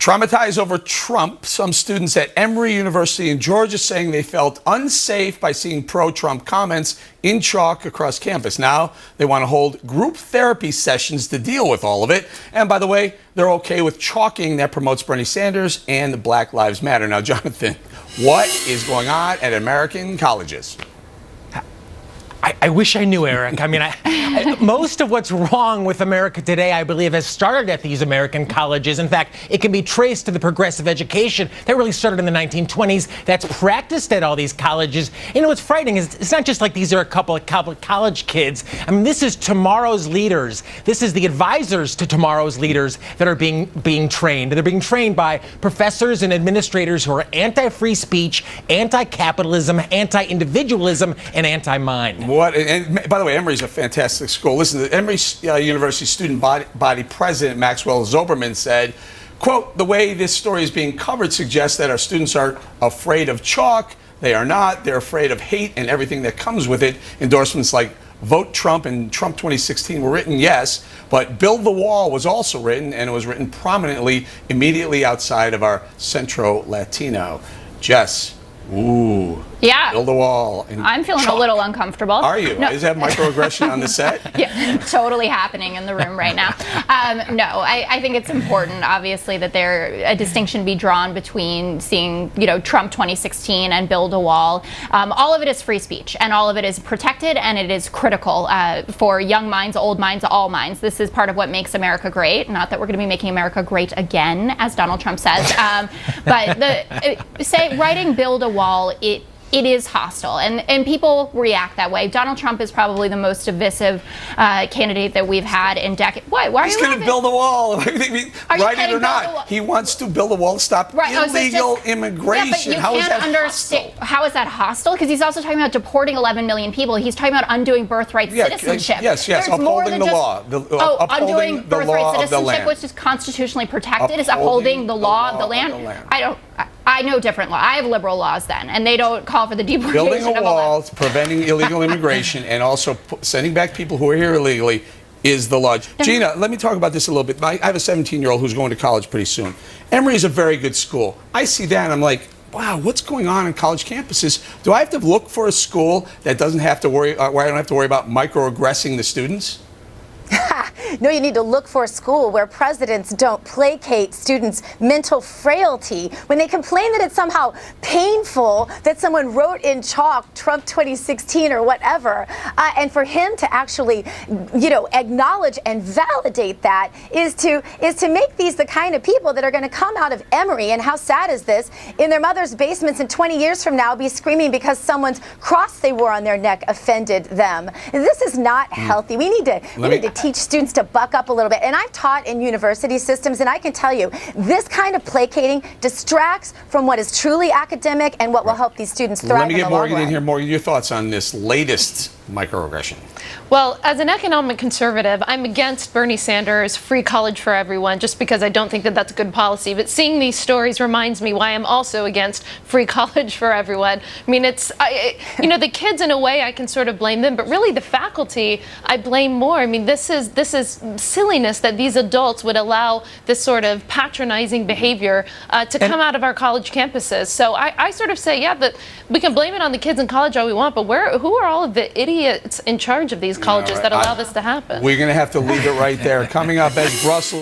Traumatized over Trump, some students at Emory University in Georgia saying they felt unsafe by seeing pro-Trump comments in chalk across campus. Now they want to hold group therapy sessions to deal with all of it. And by the way, they're okay with chalking that promotes Bernie Sanders and the Black Lives Matter. Now, Jonathan, what is going on at American colleges? I wish I knew, Eric. I mean, most of what's wrong with America today, I believe, has started at these American colleges. In fact, it can be traced to the progressive education that really started in the 1920s that's practiced at all these colleges. You know, what's frightening is it's not just like these are a couple of college kids. I mean, this is tomorrow's leaders. This is the advisors to tomorrow's leaders that are being trained. They're being trained by professors and administrators who are anti-free speech, anti-capitalism, anti-individualism, and anti-mind. And by the way, Emory's a fantastic school. Listen, the Emory University student body president, Maxwell Zoberman, said, quote, "The way this story is being covered suggests that our students are afraid of chalk. They are not. They're afraid of hate and everything that comes with it. Endorsements like Vote Trump and Trump 2016 were written, yes, but Build the Wall was also written, and it was written prominently immediately outside of our Centro Latino." Jess, ooh. Yeah. Build a wall. I'm feeling chalk. a little uncomfortable. Are you? No. Is that microaggression on the set? Yeah, totally happening in the room right now. No, I think it's important, obviously, that a distinction be drawn between seeing, Trump 2016 and Build a Wall. All of it is free speech, and all of it is protected, and it is critical for young minds, old minds, all minds. This is part of what makes America great. Not that we're going to be making America great again, as Donald Trump says. But writing Build a Wall, it is hostile, and people react that way. Donald Trump is probably the most divisive candidate that we've had in decades. Why are you? He's going to build a wall. Right it or not, he wants to build a wall to stop illegal immigration. Yeah, but you can't understand how is that hostile? Because he's also talking about deporting 11 million people. He's talking about undoing birthright citizenship. Yes, There's upholding the law. Undoing birthright citizenship, which is constitutionally protected, is upholding the law of the land. I know different law. I have liberal laws then, and they don't call for the deportation of Building a wall, preventing illegal immigration, and also sending back people who are here illegally is the law. Gina, let me talk about this a little bit. I have a 17-year-old who's going to college pretty soon. Emory is a very good school. I see that, and I'm like, wow, what's going on college campuses? Do I have to look for a school that doesn't have to worry, where I don't have to worry about microaggressing the students? No, you need to look for a school where presidents don't placate students' mental frailty when they complain that it's somehow painful that someone wrote in chalk Trump 2016 or whatever. And for him to actually, acknowledge and validate that is to make these the kind of people that are going to come out of Emory, and how sad is this, in their mother's basements and 20 years from now be screaming because someone's cross they wore on their neck offended them. This is not healthy. We need to teach students to buck up a little bit. And I've taught in university systems, and I can tell you, this kind of placating distracts from what is truly academic and what will help these students thrive. Let me get Morgan in here. Morgan, your thoughts on this latest microaggression? Well, as an economic conservative, I'm against Bernie Sanders' free college for everyone, just because I don't think that that's a good policy. But seeing these stories reminds me why I'm also against free college for everyone. I mean, the kids, in a way, I can sort of blame them, but really the faculty, I blame more. I mean, this is silliness that these adults would allow this sort of patronizing behavior to come out of our college campuses. So I sort of say, yeah, that we can blame it on the kids in college all we want, but who are all of the idiots in charge of these colleges that allow this to happen? We're going to have to leave it right there. Coming up as Brussels.